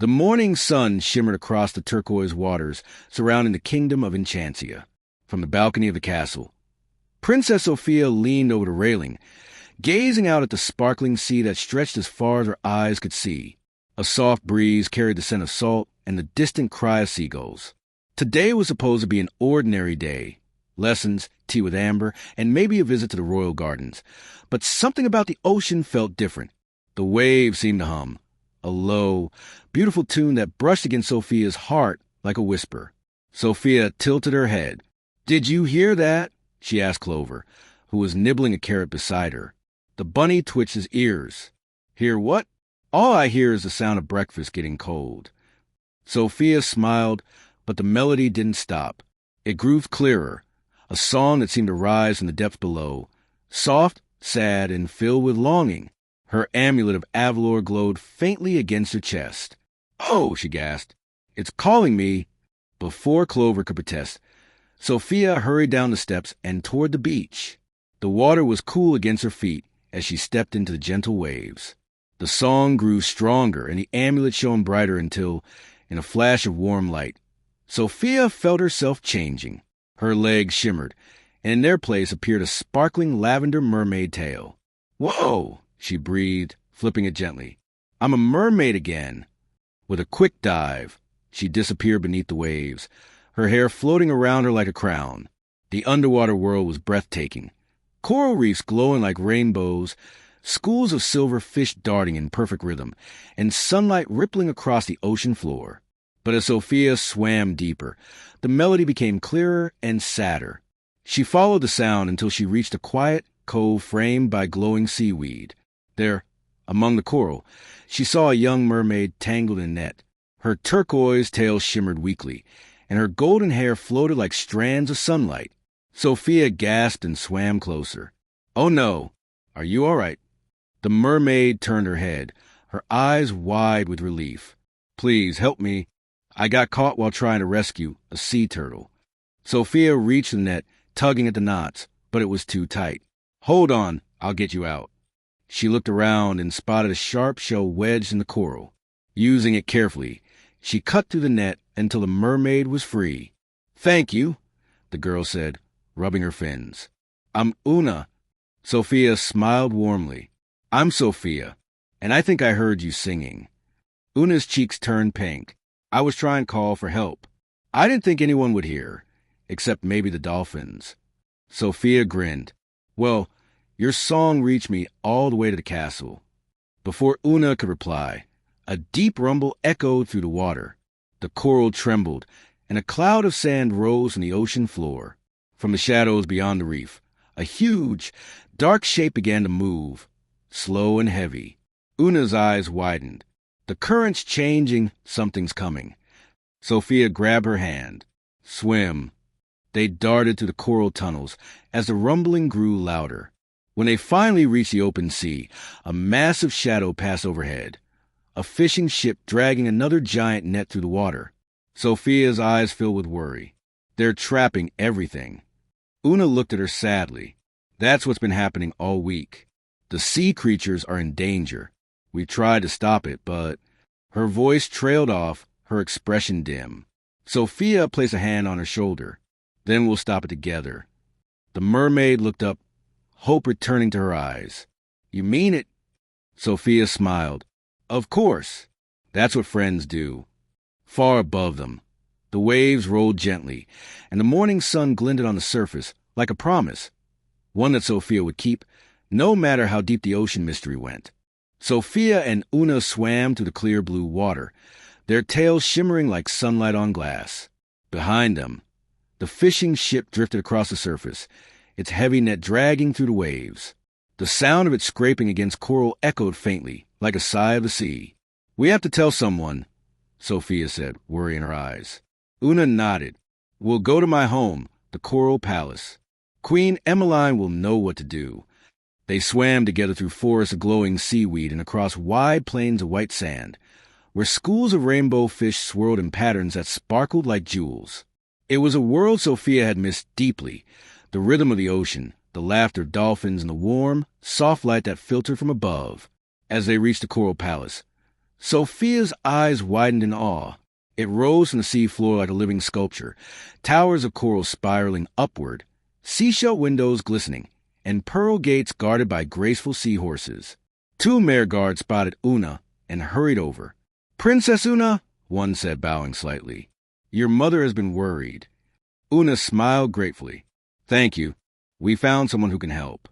The morning sun shimmered across the turquoise waters surrounding the kingdom of Enchantia. From the balcony of the castle, Princess Sofia leaned over the railing, gazing out at the sparkling sea that stretched as far as her eyes could see. A soft breeze carried the scent of salt and the distant cry of seagulls. Today was supposed to be an ordinary day. Lessons, tea with Amber, and maybe a visit to the royal gardens. But something about the ocean felt different. The waves seemed to hum, a low, beautiful tune that brushed against Sophia's heart like a whisper. Sophia tilted her head. "Did you hear that?" she asked Clover, who was nibbling a carrot beside her. The bunny twitched his ears. "Hear what?" "All I hear is the sound of breakfast getting cold." Sophia smiled, but the melody didn't stop. It grew clearer, a song that seemed to rise from the depths below, soft, sad, and filled with longing. Her amulet of Avalor glowed faintly against her chest. "Oh," she gasped, "it's calling me." Before Clover could protest, Sophia hurried down the steps and toward the beach. The water was cool against her feet as she stepped into the gentle waves. The song grew stronger and the amulet shone brighter until, in a flash of warm light, Sophia felt herself changing. Her legs shimmered, and in their place appeared a sparkling lavender mermaid tail. "Whoa!" she breathed, flipping it gently. "I'm a mermaid again." With a quick dive, she disappeared beneath the waves, her hair floating around her like a crown. The underwater world was breathtaking. Coral reefs glowing like rainbows, schools of silver fish darting in perfect rhythm, and sunlight rippling across the ocean floor. But as Sophia swam deeper, the melody became clearer and sadder. She followed the sound until she reached a quiet cove framed by glowing seaweed. There, among the coral, she saw a young mermaid tangled in net. Her turquoise tail shimmered weakly, and her golden hair floated like strands of sunlight. Sophia gasped and swam closer. "Oh no, are you all right?" The mermaid turned her head, her eyes wide with relief. "Please help me. I got caught while trying to rescue a sea turtle." Sophia reached the net, tugging at the knots, but it was too tight. "Hold on, I'll get you out." She looked around and spotted a sharp shell wedged in the coral. Using it carefully, she cut through the net until the mermaid was free. "Thank you," the girl said, rubbing her fins. "I'm Oona." Sophia smiled warmly. "I'm Sophia, and I think I heard you singing." Oona's cheeks turned pink. "I was trying to call for help. I didn't think anyone would hear, except maybe the dolphins." Sophia grinned. "Well, your song reached me all the way to the castle." Before Oona could reply, a deep rumble echoed through the water. The coral trembled, and a cloud of sand rose from the ocean floor. From the shadows beyond the reef, a huge, dark shape began to move, slow and heavy. Oona's eyes widened. "The current's changing, something's coming." Sophia grabbed her hand. "Swim." They darted through the coral tunnels as the rumbling grew louder. When they finally reached the open sea, a massive shadow passed overhead, a fishing ship dragging another giant net through the water. Sophia's eyes filled with worry. "They're trapping everything." Oona looked at her sadly. "That's what's been happening all week. The sea creatures are in danger. We tried to stop it, but..." Her voice trailed off, her expression dim. Sophia placed a hand on her shoulder. "Then we'll stop it together." The mermaid looked up, hope returning to her eyes. "You mean it?" Sophia smiled. "Of course. That's what friends do." Far above them, the waves rolled gently, and the morning sun glinted on the surface like a promise, one that Sophia would keep, no matter how deep the ocean mystery went. Sophia and Oona swam through the clear blue water, their tails shimmering like sunlight on glass. Behind them, the fishing ship drifted across the surface, its heavy net dragging through the waves. The sound of it scraping against coral echoed faintly, like a sigh of the sea. "We have to tell someone," Sophia said, worry in her eyes. Oona nodded. "We'll go to my home, the Coral Palace. Queen Emmeline will know what to do." They swam together through forests of glowing seaweed and across wide plains of white sand, where schools of rainbow fish swirled in patterns that sparkled like jewels. It was a world Sophia had missed deeply, the rhythm of the ocean, the laughter of dolphins, and the warm, soft light that filtered from above. As they reached the Coral Palace, Sophia's eyes widened in awe. It rose from the sea floor like a living sculpture, towers of coral spiraling upward, seashell windows glistening, and pearl gates guarded by graceful seahorses. 2 mare guards spotted Oona and hurried over. "Princess Oona," one said, bowing slightly. "Your mother has been worried." Oona smiled gratefully. "Thank you. We found someone who can help."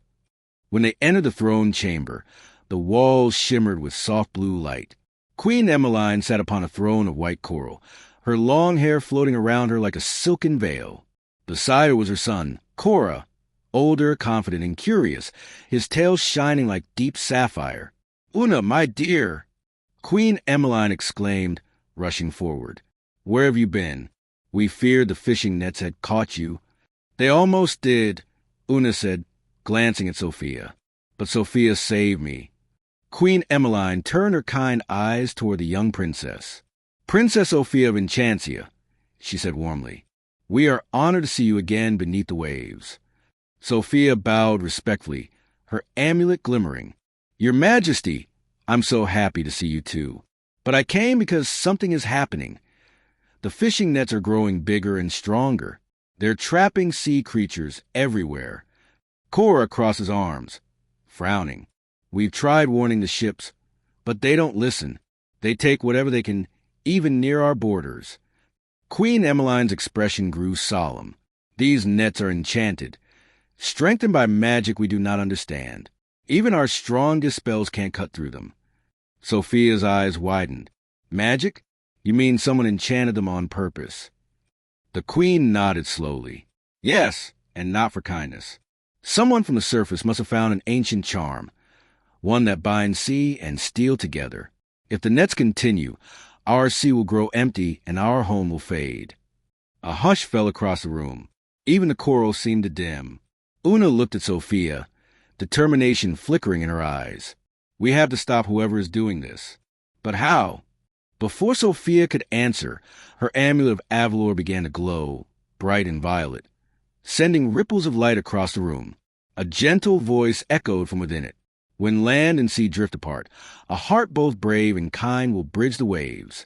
When they entered the throne chamber, the walls shimmered with soft blue light. Queen Emmeline sat upon a throne of white coral, her long hair floating around her like a silken veil. Beside her was her son, Cora, older, confident, and curious, his tail shining like deep sapphire. "Oona, my dear!" Queen Emmeline exclaimed, rushing forward. "Where have you been? We feared the fishing nets had caught you." "They almost did," Oona said, glancing at Sofia. "But Sofia saved me." Queen Emmeline turned her kind eyes toward the young princess. "Princess Sofia of Enchantia," she said warmly, "we are honored to see you again beneath the waves." Sofia bowed respectfully, her amulet glimmering. "Your Majesty, I'm so happy to see you too. But I came because something is happening. The fishing nets are growing bigger and stronger. They're trapping sea creatures everywhere." Cora crossed his arms, frowning. "We've tried warning the ships, but they don't listen. They take whatever they can, even near our borders." Queen Emmeline's expression grew solemn. "These nets are enchanted, strengthened by magic we do not understand. Even our strongest spells can't cut through them." Sophia's eyes widened. "Magic? You mean someone enchanted them on purpose?" The queen nodded slowly. "Yes, and not for kindness. Someone from the surface must have found an ancient charm, one that binds sea and steel together. If the nets continue, our sea will grow empty and our home will fade." A hush fell across the room. Even the coral seemed to dim. Oona looked at Sofia, determination flickering in her eyes. "We have to stop whoever is doing this." "But how?" Before Sofia could answer, her amulet of Avalor began to glow, bright and violet, sending ripples of light across the room. A gentle voice echoed from within it. "When land and sea drift apart, a heart both brave and kind will bridge the waves."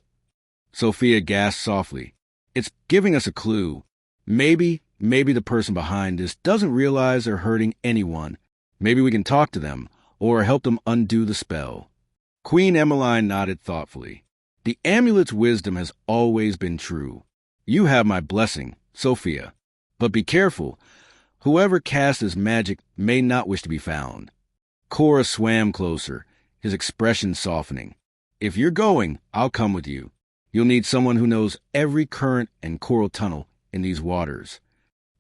Sofia gasped softly. "It's giving us a clue. Maybe the person behind this doesn't realize they're hurting anyone. Maybe we can talk to them, or help them undo the spell." Queen Emmeline nodded thoughtfully. "The amulet's wisdom has always been true. You have my blessing, Sofia. But be careful. Whoever cast this magic may not wish to be found." Cora swam closer, his expression softening. "If you're going, I'll come with you. You'll need someone who knows every current and coral tunnel in these waters."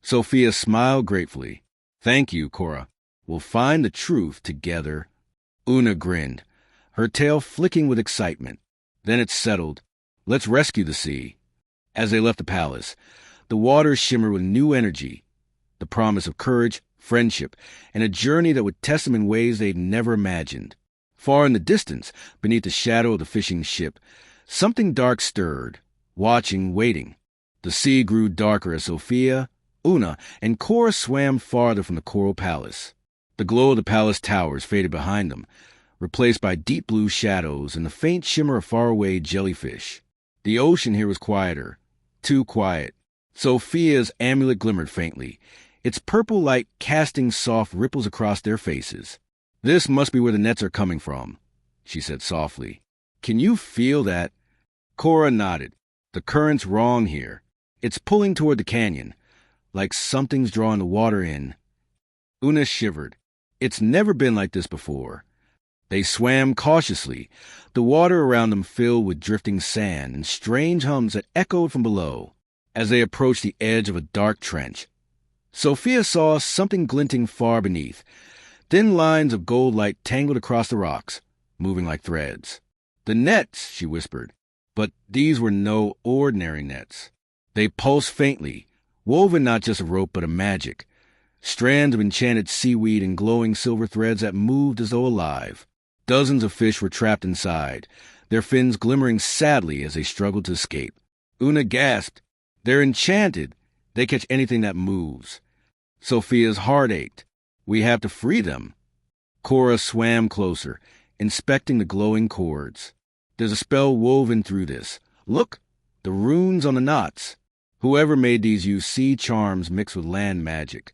Sofia smiled gratefully. "Thank you, Cora. We'll find the truth together." Oona grinned, her tail flicking with excitement. Then it settled. "Let's rescue the sea." As they left the palace, the waters shimmered with new energy, the promise of courage, friendship, and a journey that would test them in ways they'd never imagined. Far in the distance, beneath the shadow of the fishing ship, something dark stirred, watching, waiting. The sea grew darker as Sofia, Oona, and Cora swam farther from the coral palace. The glow of the palace towers faded behind them, replaced by deep blue shadows and the faint shimmer of faraway jellyfish. The ocean here was quieter, too quiet. Sofia's amulet glimmered faintly, its purple light casting soft ripples across their faces. "This must be where the nets are coming from," she said softly. "Can you feel that?" Cora nodded. "The current's wrong here. It's pulling toward the canyon, like something's drawing the water in." Oona shivered. It's never been like this before. They swam cautiously, the water around them filled with drifting sand and strange hums that echoed from below. As they approached the edge of a dark trench, Sofia saw something glinting far beneath. Thin lines of gold light tangled across the rocks, moving like threads. "The nets," she whispered. But these were no ordinary nets. They pulsed faintly, woven not just of rope but of magic. Strands of enchanted seaweed and glowing silver threads that moved as though alive. Dozens of fish were trapped inside, their fins glimmering sadly as they struggled to escape. Oona gasped. "They're enchanted. They catch anything that moves." Sofia's heart ached. "We have to free them." Cora swam closer, inspecting the glowing cords. There's a spell woven through this. Look, the runes on the knots. Whoever made these used sea charms mixed with land magic.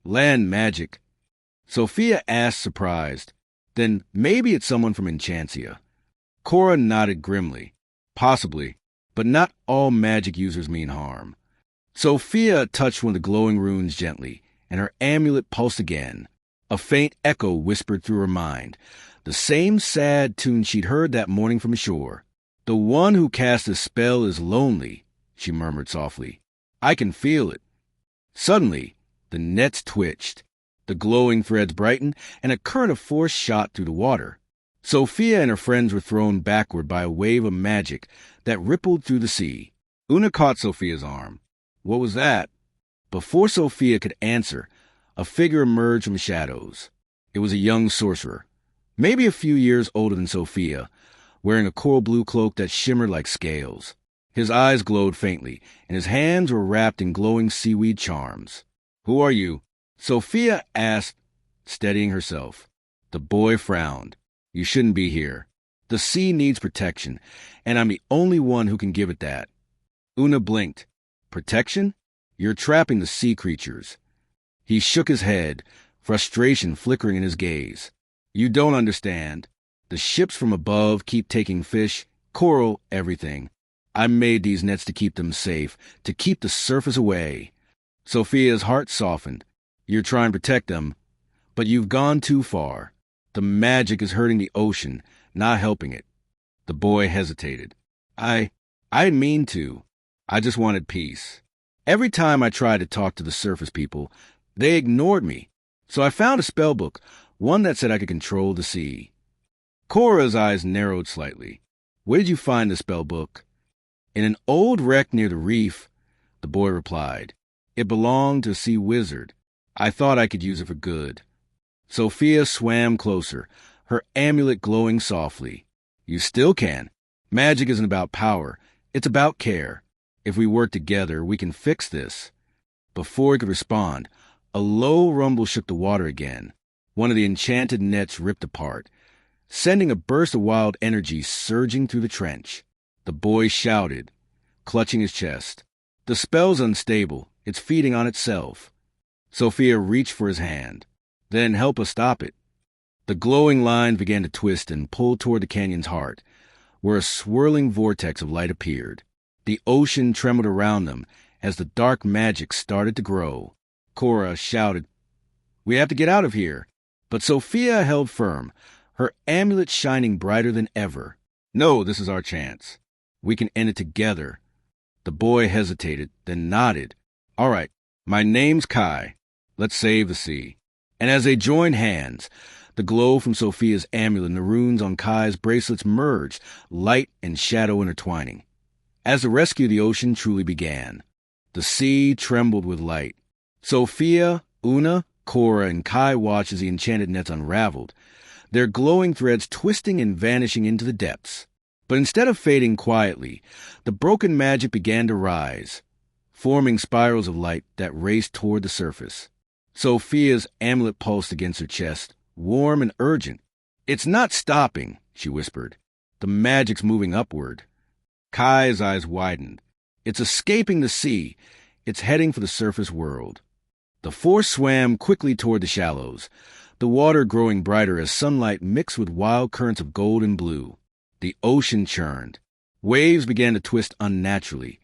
Land magic? Sofia asked, surprised. Then maybe it's someone from Enchantia. Cora nodded grimly. Possibly, but not all magic users mean harm. Sofia touched one of the glowing runes gently, and her amulet pulsed again. A faint echo whispered through her mind, the same sad tune she'd heard that morning from ashore. The one who cast this spell is lonely, she murmured softly. I can feel it. Suddenly, the nets twitched. The glowing threads brightened, and a current of force shot through the water. Sofia and her friends were thrown backward by a wave of magic that rippled through the sea. Oona caught Sofia's arm. What was that? Before Sofia could answer, a figure emerged from the shadows. It was a young sorcerer, maybe a few years older than Sofia, wearing a coral blue cloak that shimmered like scales. His eyes glowed faintly, and his hands were wrapped in glowing seaweed charms. Who are you? Sofia asked, steadying herself. The boy frowned. You shouldn't be here. The sea needs protection, and I'm the only one who can give it that. Oona blinked. Protection? You're trapping the sea creatures. He shook his head, frustration flickering in his gaze. You don't understand. The ships from above keep taking fish, coral, everything. I made these nets to keep them safe, to keep the surface away. Sofia's heart softened. You're trying to protect them, but you've gone too far. The magic is hurting the ocean, not helping it. The boy hesitated. I didn't mean to. I just wanted peace. Every time I tried to talk to the surface people, they ignored me. So I found a spellbook, one that said I could control the sea. Cora's eyes narrowed slightly. Where did you find the spellbook? In an old wreck near the reef, the boy replied. It belonged to a sea wizard. I thought I could use it for good. Sofia swam closer, her amulet glowing softly. You still can. Magic isn't about power. It's about care. If we work together, we can fix this. Before he could respond, a low rumble shook the water again. One of the enchanted nets ripped apart, sending a burst of wild energy surging through the trench. The boy shouted, clutching his chest. The spell's unstable. It's feeding on itself. Sofia reached for his hand. Then help us stop it. The glowing line began to twist and pull toward the canyon's heart, where a swirling vortex of light appeared. The ocean trembled around them as the dark magic started to grow. Cora shouted, We have to get out of here. But Sofia held firm, her amulet shining brighter than ever. No, this is our chance. We can end it together. The boy hesitated, then nodded. All right, my name's Kai. Let's save the sea. And as they joined hands, the glow from Sofia's amulet and the runes on Kai's bracelets merged, light and shadow intertwining. As the rescue of the ocean truly began, the sea trembled with light. Sofia, Oona, Cora, and Kai watched as the enchanted nets unraveled, their glowing threads twisting and vanishing into the depths. But instead of fading quietly, the broken magic began to rise, forming spirals of light that raced toward the surface. Sofia's amulet pulsed against her chest, warm and urgent. It's not stopping, she whispered. The magic's moving upward. Kai's eyes widened. It's escaping the sea. It's heading for the surface world. The force swam quickly toward the shallows, the water growing brighter as sunlight mixed with wild currents of gold and blue. The ocean churned. Waves began to twist unnaturally,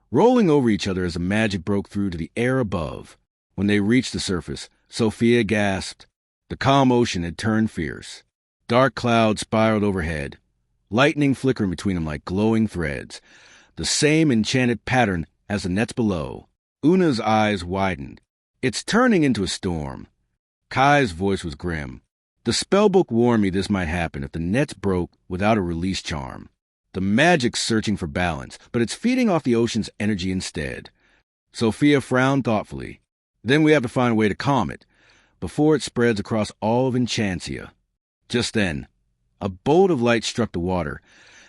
rolling over each other as the magic broke through to the air above. When they reached the surface, Sofia gasped. The calm ocean had turned fierce. Dark clouds spiraled overhead, lightning flickering between them like glowing threads, the same enchanted pattern as the nets below. Oona's eyes widened. It's turning into a storm. Kai's voice was grim. The spellbook warned me this might happen if the nets broke without a release charm. The magic's searching for balance, but it's feeding off the ocean's energy instead. Sofia frowned thoughtfully. Then we have to find a way to calm it, before it spreads across all of Enchantia. Just then, a bolt of light struck the water,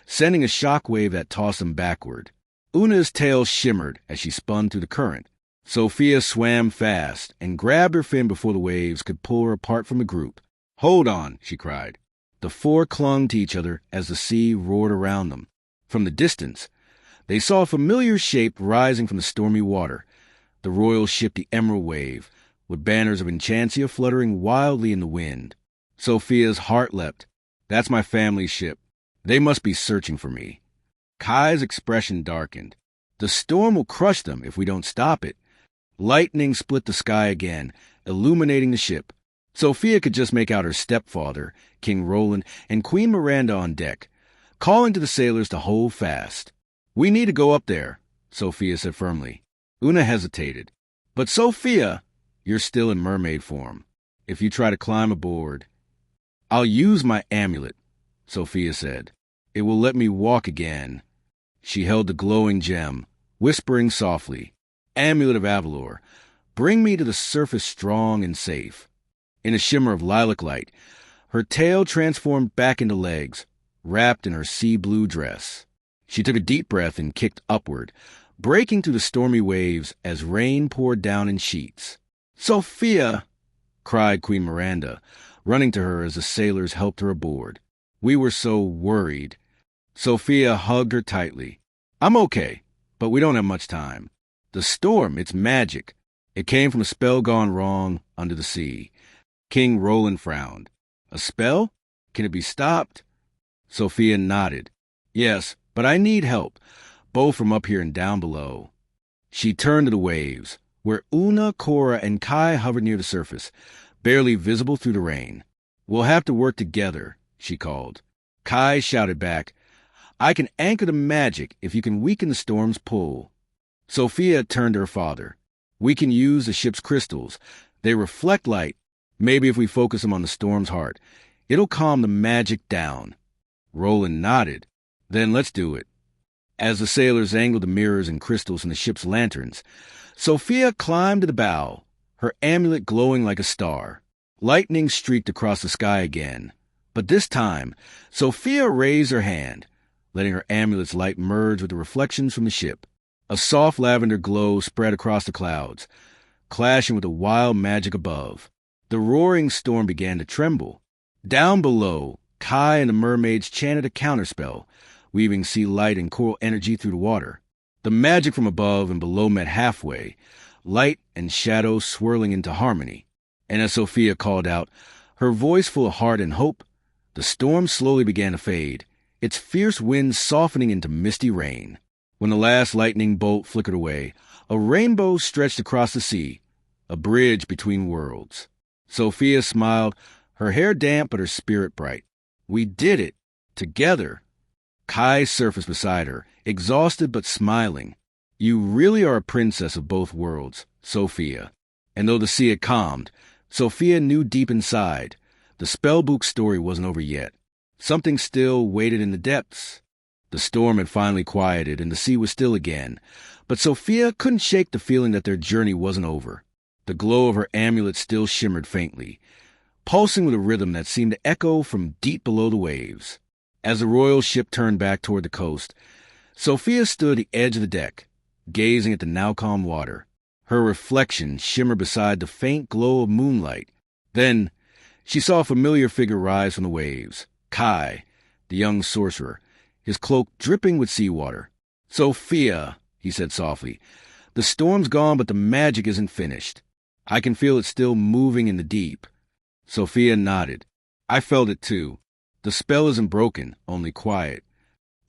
sending a shock wave that tossed them backward. Oona's tail shimmered as she spun through the current. Sofia swam fast and grabbed her fin before the waves could pull her apart from the group. Hold on, she cried. The four clung to each other as the sea roared around them. From the distance, they saw a familiar shape rising from the stormy water, the royal ship the Emerald Wave, with banners of Enchantia fluttering wildly in the wind. Sofia's heart leapt. That's my family's ship. They must be searching for me. Kai's expression darkened. The storm will crush them if we don't stop it. Lightning split the sky again, illuminating the ship. Sofia could just make out her stepfather, King Roland, and Queen Miranda on deck, calling to the sailors to hold fast. "We need to go up there," Sofia said firmly. Oona hesitated. "But Sofia, you're still in mermaid form. If you try to climb aboard—" "I'll use my amulet," Sofia said. "It will let me walk again." She held the glowing gem, whispering softly, "Amulet of Avalor, bring me to the surface strong and safe." In a shimmer of lilac light, her tail transformed back into legs, wrapped in her sea blue dress. She took a deep breath and kicked upward, breaking through the stormy waves as rain poured down in sheets. "Sofia!" cried Queen Miranda, running to her as the sailors helped her aboard. "We were so worried." Sofia hugged her tightly. "I'm okay, but we don't have much time. The storm, it's magic. It came from a spell gone wrong under the sea." King Roland frowned. "A spell? Can it be stopped?" Sofia nodded. "Yes, but I need help, both from up here and down below." She turned to the waves, where Oona, Cora, and Kai hovered near the surface, barely visible through the rain. "We'll have to work together," she called. Kai shouted back, "I can anchor the magic if you can weaken the storm's pull." Sofia turned to her father. "We can use the ship's crystals. They reflect light. Maybe if we focus them on the storm's heart, it'll calm the magic down." Roland nodded. "Then let's do it." As the sailors angled the mirrors and crystals in the ship's lanterns, Sofia climbed to the bow, her amulet glowing like a star. Lightning streaked across the sky again, but this time Sofia raised her hand, letting her amulet's light merge with the reflections from the ship. A soft lavender glow spread across the clouds, clashing with the wild magic above. The roaring storm began to tremble. Down below, Kai and the mermaids chanted a counterspell, weaving sea light and coral energy through the water. The magic from above and below met halfway, light and shadow swirling into harmony. And as Sofia called out, her voice full of heart and hope, the storm slowly began to fade, its fierce winds softening into misty rain. When the last lightning bolt flickered away, a rainbow stretched across the sea, a bridge between worlds. Sofia smiled, her hair damp but her spirit bright. "We did it! Together!" Kai surfaced beside her, exhausted but smiling. "You really are a princess of both worlds, Sofia." And though the sea had calmed, Sofia knew deep inside, the spellbook story wasn't over yet. Something still waited in the depths. The storm had finally quieted and the sea was still again, but Sofia couldn't shake the feeling that their journey wasn't over. The glow of her amulet still shimmered faintly, pulsing with a rhythm that seemed to echo from deep below the waves. As the royal ship turned back toward the coast, Sofia stood at the edge of the deck, gazing at the now calm water. Her reflection shimmered beside the faint glow of moonlight. Then she saw a familiar figure rise from the waves, Kai, the young sorcerer, his cloak dripping with seawater. "Sofia," he said softly, "the storm's gone, but the magic isn't finished. I can feel it still moving in the deep." Sofia nodded. "I felt it too. The spell isn't broken, only quiet."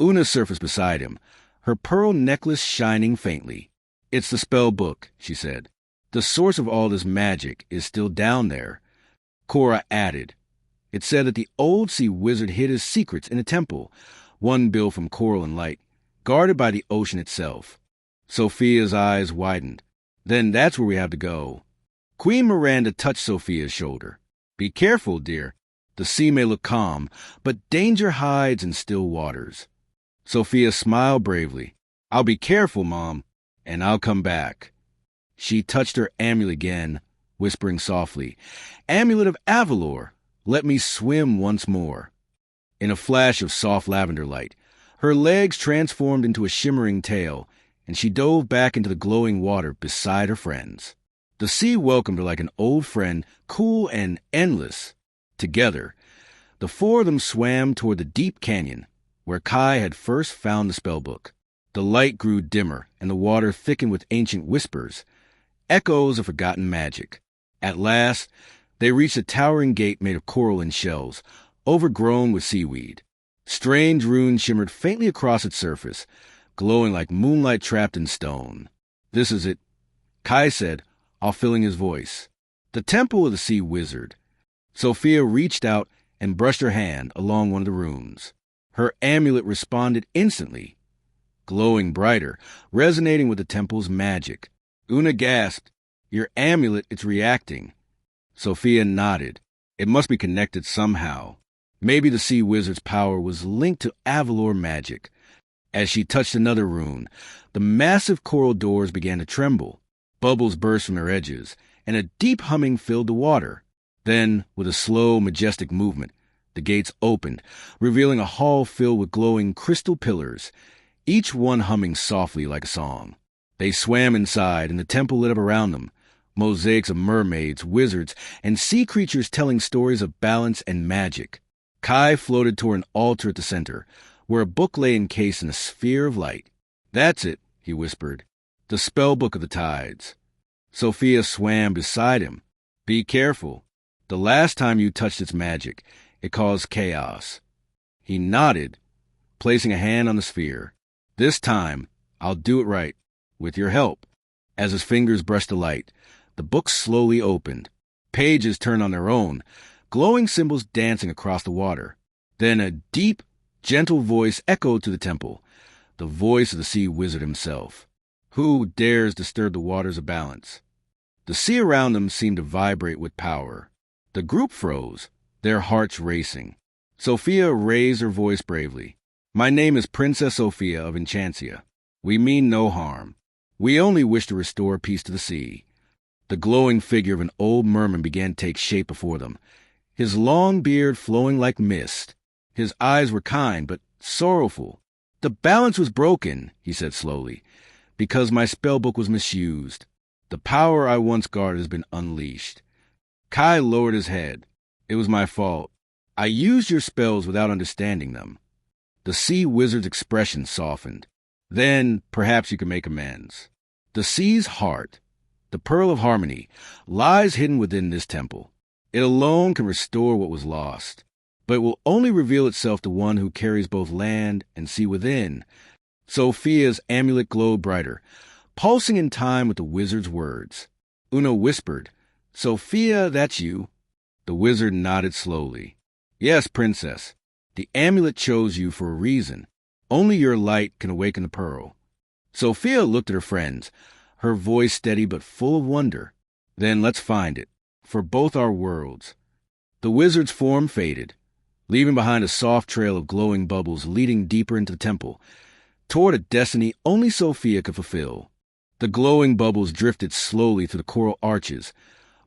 Oona surfaced beside him, her pearl necklace shining faintly. "It's the spellbook," she said. "The source of all this magic is still down there." Cora added, "It said that the old sea wizard hid his secrets in a temple, one built from coral and light, guarded by the ocean itself." Sofia's eyes widened. "Then that's where we have to go." Queen Miranda touched Sofia's shoulder. "Be careful, dear. The sea may look calm, but danger hides in still waters." Sofia smiled bravely. "I'll be careful, Mom, and I'll come back." She touched her amulet again, whispering softly, "Amulet of Avalor, let me swim once more." In a flash of soft lavender light, her legs transformed into a shimmering tail, and she dove back into the glowing water beside her friends. The sea welcomed her like an old friend, cool and endless. Together, The four of them swam toward the deep canyon, where Kai had first found the spellbook. The light grew dimmer, and the water thickened with ancient whispers, echoes of forgotten magic. At last, they reached a towering gate made of coral and shells, overgrown with seaweed. Strange runes shimmered faintly across its surface, glowing like moonlight trapped in stone. "This is it," Kai said, all filling his voice. "The Temple of the Sea Wizard." Sofia reached out and brushed her hand along one of the runes. Her amulet responded instantly, glowing brighter, resonating with the temple's magic. Oona gasped, "Your amulet, it's reacting." Sofia nodded. It must be connected somehow. Maybe the sea wizard's power was linked to Avalor magic. As she touched another rune, the massive coral doors began to tremble. Bubbles burst from their edges, and a deep humming filled the water. Then, with a slow, majestic movement, the gates opened, revealing a hall filled with glowing crystal pillars, each one humming softly like a song. They swam inside, and the temple lit up around them, mosaics of mermaids, wizards, and sea creatures telling stories of balance and magic. Kai floated toward an altar at the center, where a book lay encased in a sphere of light. "That's it," he whispered. "The spellbook of the tides." Sofia swam beside him. "Be careful. The last time you touched its magic, it caused chaos." He nodded, placing a hand on the sphere. "This time, I'll do it right, with your help." As his fingers brushed the light, the book slowly opened. Pages turned on their own, glowing symbols dancing across the water. Then a deep, gentle voice echoed to the temple, the voice of the sea wizard himself. "Who dares disturb the waters of balance?" The sea around them seemed to vibrate with power. The group froze, their hearts racing. Sofia raised her voice bravely. "My name is Princess Sofia of Enchantia. We mean no harm. We only wish to restore peace to the sea." The glowing figure of an old merman began to take shape before them, his long beard flowing like mist. His eyes were kind, but sorrowful. "The balance was broken," he said slowly, "because my spellbook was misused. The power I once guarded has been unleashed." Kai lowered his head. "It was my fault. I used your spells without understanding them." The sea wizard's expression softened. "Then perhaps you can make amends. The sea's heart, the pearl of harmony, lies hidden within this temple. It alone can restore what was lost, but it will only reveal itself to one who carries both land and sea within." Sofia's amulet glowed brighter, pulsing in time with the wizard's words. Oona whispered, "Sofia, that's you." The wizard nodded slowly. "Yes, princess. The amulet chose you for a reason. Only your light can awaken the pearl." Sofia looked at her friends, her voice steady but full of wonder. "Then let's find it, for both our worlds." The wizard's form faded, leaving behind a soft trail of glowing bubbles leading deeper into the temple, toward a destiny only Sofia could fulfill. The glowing bubbles drifted slowly through the coral arches,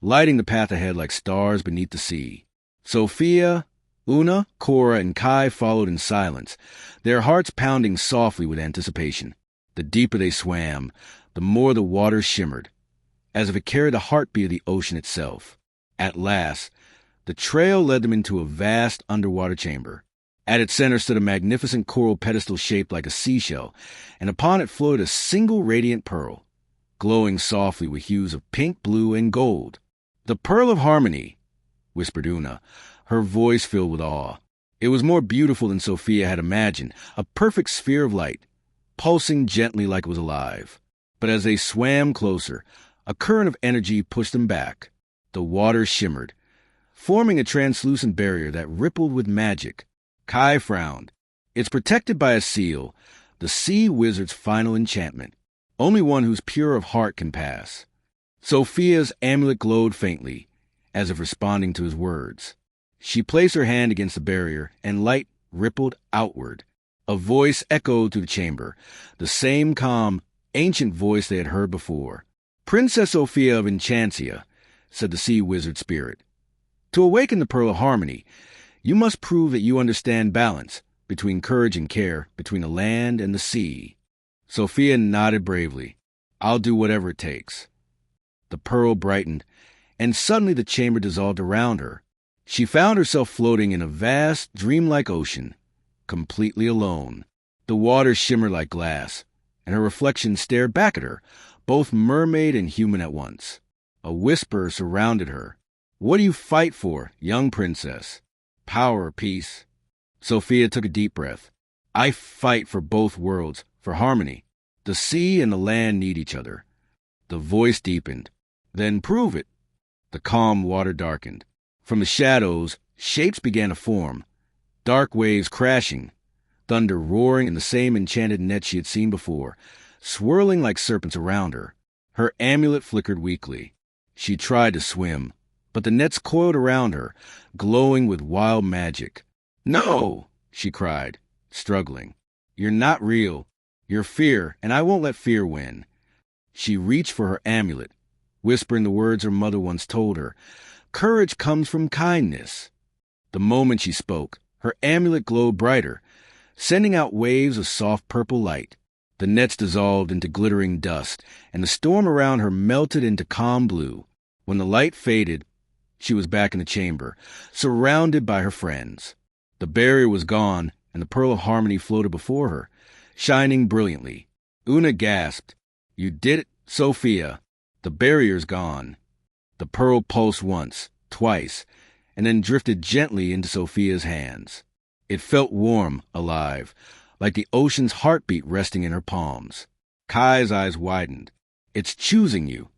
lighting the path ahead like stars beneath the sea. Sofia, Oona, Cora, and Kai followed in silence, their hearts pounding softly with anticipation. The deeper they swam, the more the water shimmered, as if it carried the heartbeat of the ocean itself. At last, the trail led them into a vast underwater chamber. At its center stood a magnificent coral pedestal shaped like a seashell, and upon it floated a single radiant pearl, glowing softly with hues of pink, blue, and gold. "The Pearl of Harmony," whispered Oona, her voice filled with awe. It was more beautiful than Sofia had imagined, a perfect sphere of light, pulsing gently like it was alive. But as they swam closer, a current of energy pushed them back. The water shimmered, forming a translucent barrier that rippled with magic. Kai frowned. "It's protected by a seal, the sea wizard's final enchantment. Only one who's pure of heart can pass." Sofia's amulet glowed faintly, as if responding to his words. She placed her hand against the barrier, and light rippled outward. A voice echoed through the chamber, the same calm, ancient voice they had heard before. "Princess Sofia of Enchantia," said the sea wizard spirit. "To awaken the Pearl of Harmony, you must prove that you understand balance between courage and care, between the land and the sea." Sofia nodded bravely. "I'll do whatever it takes." The pearl brightened, and suddenly the chamber dissolved around her. She found herself floating in a vast, dreamlike ocean, completely alone. The waters shimmered like glass, and her reflection stared back at her, both mermaid and human at once. A whisper surrounded her. "What do you fight for, young princess? Power or peace?" Sofia took a deep breath. "I fight for both worlds, for harmony. The sea and the land need each other." The voice deepened. "Then prove it." The calm water darkened. From the shadows, shapes began to form. Dark waves crashing, thunder roaring in the same enchanted net she had seen before, swirling like serpents around her. Her amulet flickered weakly. She tried to swim, but the nets coiled around her, glowing with wild magic. "No!" she cried, struggling. "You're not real. You're fear, and I won't let fear win." She reached for her amulet, whispering the words her mother once told her. "Courage comes from kindness." The moment she spoke, her amulet glowed brighter, sending out waves of soft purple light. The nets dissolved into glittering dust, and the storm around her melted into calm blue. When the light faded, she was back in the chamber, surrounded by her friends. The barrier was gone, and the pearl of harmony floated before her, shining brilliantly. Oona gasped. "You did it, Sofia. The barrier's gone." The pearl pulsed once, twice, and then drifted gently into Sofia's hands. It felt warm, alive, like the ocean's heartbeat resting in her palms. Kai's eyes widened. "It's choosing you."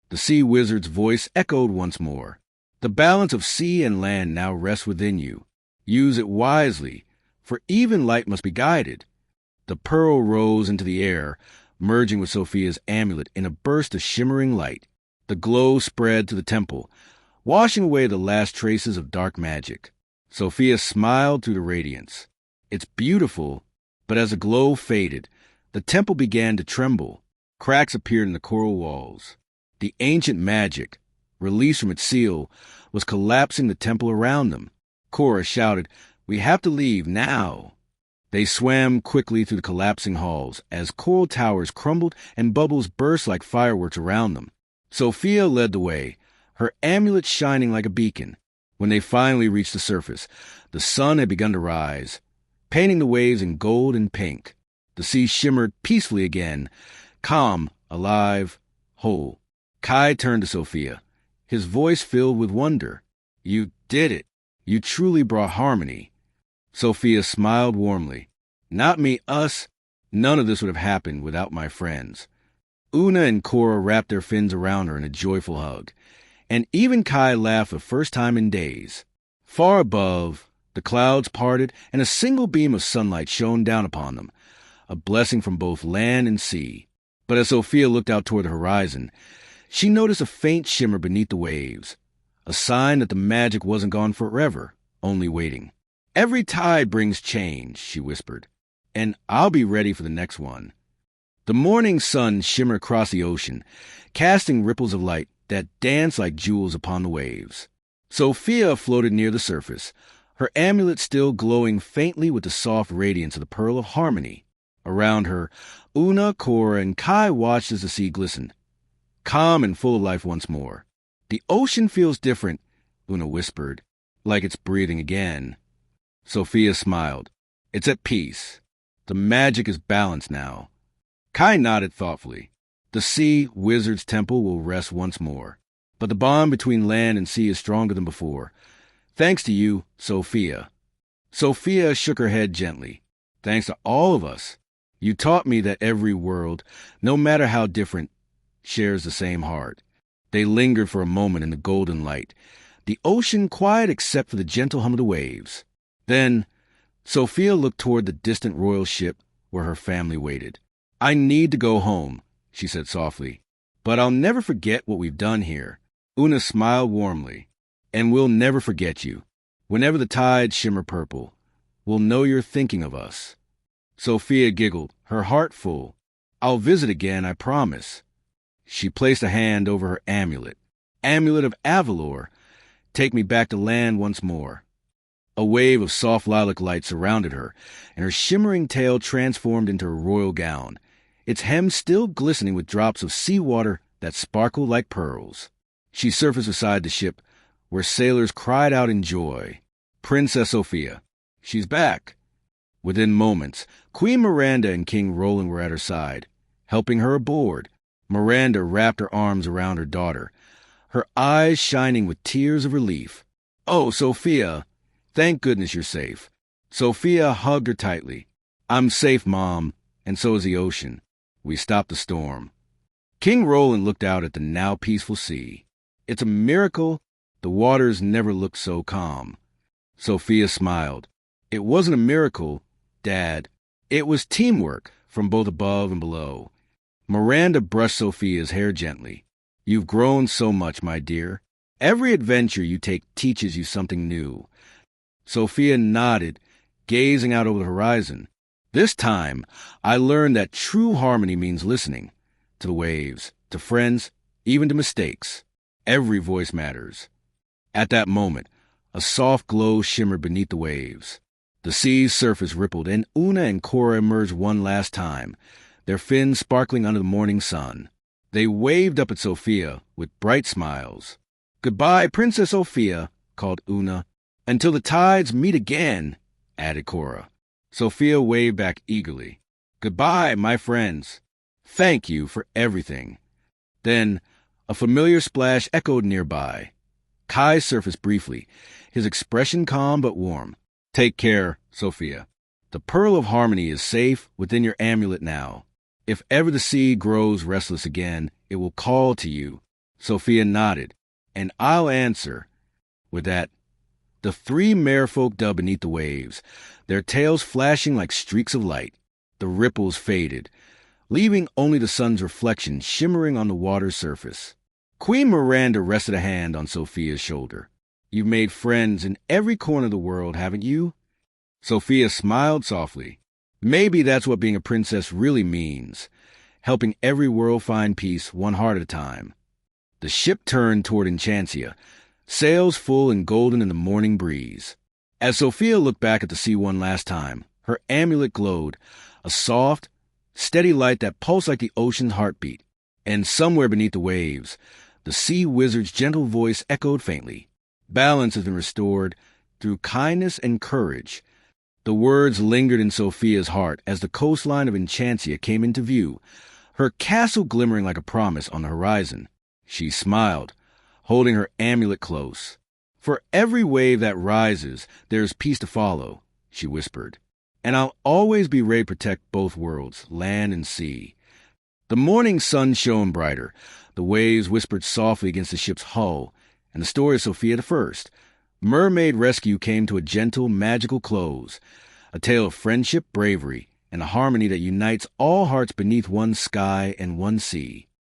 The sea wizard's voice echoed once more. "The balance of sea and land now rests within you. Use it wisely, for even light must be guided." The pearl rose into the air, merging with Sofia's amulet in a burst of shimmering light. The glow spread to the temple, washing away the last traces of dark magic. Sofia smiled through the radiance. "It's beautiful," but as the glow faded, the temple began to tremble. Cracks appeared in the coral walls. The ancient magic, released from its seal, was collapsing the temple around them. Cora shouted, "We have to leave now." They swam quickly through the collapsing halls as coral towers crumbled and bubbles burst like fireworks around them. Sofia led the way, her amulet shining like a beacon. When they finally reached the surface, the sun had begun to rise, painting the waves in gold and pink. The sea shimmered peacefully again, calm, alive, whole. Kai turned to Sofia, his voice filled with wonder. "You did it. You truly brought harmony." Sofia smiled warmly. "Not me, us. None of this would have happened without my friends." Oona and Cora wrapped their fins around her in a joyful hug, and even Kai laughed for the first time in days. Far above, the clouds parted and a single beam of sunlight shone down upon them, a blessing from both land and sea. But as Sofia looked out toward the horizon, she noticed a faint shimmer beneath the waves, a sign that the magic wasn't gone forever, only waiting. "Every tide brings change," she whispered, "and I'll be ready for the next one." The morning sun shimmered across the ocean, casting ripples of light that danced like jewels upon the waves. Sofia floated near the surface, her amulet still glowing faintly with the soft radiance of the pearl of harmony. Around her, Oona, Cora, and Kai watched as the sea glistened, calm and full of life once more. "The ocean feels different," Oona whispered, "like it's breathing again." Sofia smiled. "It's at peace. The magic is balanced now." Kai nodded thoughtfully. "The sea wizard's temple will rest once more, but the bond between land and sea is stronger than before. Thanks to you, Sofia." Sofia shook her head gently. "Thanks to all of us. You taught me that every world, no matter how different, shares the same heart." They lingered for a moment in the golden light, the ocean quiet except for the gentle hum of the waves. Then Sofia looked toward the distant royal ship where her family waited. "I need to go home," she said softly, "but I'll never forget what we've done here." Oona smiled warmly. "And we'll never forget you. Whenever the tides shimmer purple, we'll know you're thinking of us." Sofia giggled, her heart full. "I'll visit again, I promise." She placed a hand over her amulet. "Amulet of Avalor, take me back to land once more." A wave of soft lilac light surrounded her, and her shimmering tail transformed into a royal gown, its hem still glistening with drops of sea water that sparkled like pearls. She surfaced beside the ship, where sailors cried out in joy, "Princess Sofia, she's back!" Within moments, Queen Miranda and King Roland were at her side, helping her aboard. Miranda wrapped her arms around her daughter, her eyes shining with tears of relief. "Oh, Sofia, thank goodness you're safe." Sofia hugged her tightly. "I'm safe, Mom, and so is the ocean. We stopped the storm." King Roland looked out at the now peaceful sea. "It's a miracle the waters never looked so calm." Sofia smiled. "It wasn't a miracle, Dad. It was teamwork from both above and below." Miranda brushed Sofia's hair gently. "You've grown so much, my dear. Every adventure you take teaches you something new." Sofia nodded, gazing out over the horizon. "This time, I learned that true harmony means listening. To the waves, to friends, even to mistakes. Every voice matters." At that moment, a soft glow shimmered beneath the waves. The sea's surface rippled, and Oona and Cora emerged one last time, their fins sparkling under the morning sun. They waved up at Sofia with bright smiles. "Goodbye, Princess Sofia," called Oona. "Until the tides meet again," added Cora. Sofia waved back eagerly. "Goodbye, my friends. Thank you for everything." Then a familiar splash echoed nearby. Kai surfaced briefly, his expression calm but warm. "Take care, Sofia. The Pearl of Harmony is safe within your amulet now. If ever the sea grows restless again, it will call to you." Sofia nodded. "And I'll answer." With that, the three merfolk dug beneath the waves, their tails flashing like streaks of light. The ripples faded, leaving only the sun's reflection shimmering on the water's surface. Queen Miranda rested a hand on Sofia's shoulder. "You've made friends in every corner of the world, haven't you?" Sofia smiled softly. "Maybe that's what being a princess really means, helping every world find peace one heart at a time." The ship turned toward Enchantia, sails full and golden in the morning breeze. As Sofia looked back at the sea one last time, her amulet glowed, a soft, steady light that pulsed like the ocean's heartbeat. And somewhere beneath the waves, the sea wizard's gentle voice echoed faintly. "Balance has been restored through kindness and courage." The words lingered in Sofia's heart as the coastline of Enchantia came into view, her castle glimmering like a promise on the horizon. She smiled, holding her amulet close. "For every wave that rises, there's peace to follow," she whispered. "And I'll always be ready to protect both worlds, land and sea." The morning sun shone brighter. The waves whispered softly against the ship's hull, and the story of Sofia the First, Mermaid Rescue, came to a gentle, magical close, a tale of friendship, bravery, and a harmony that unites all hearts beneath one sky and one sea.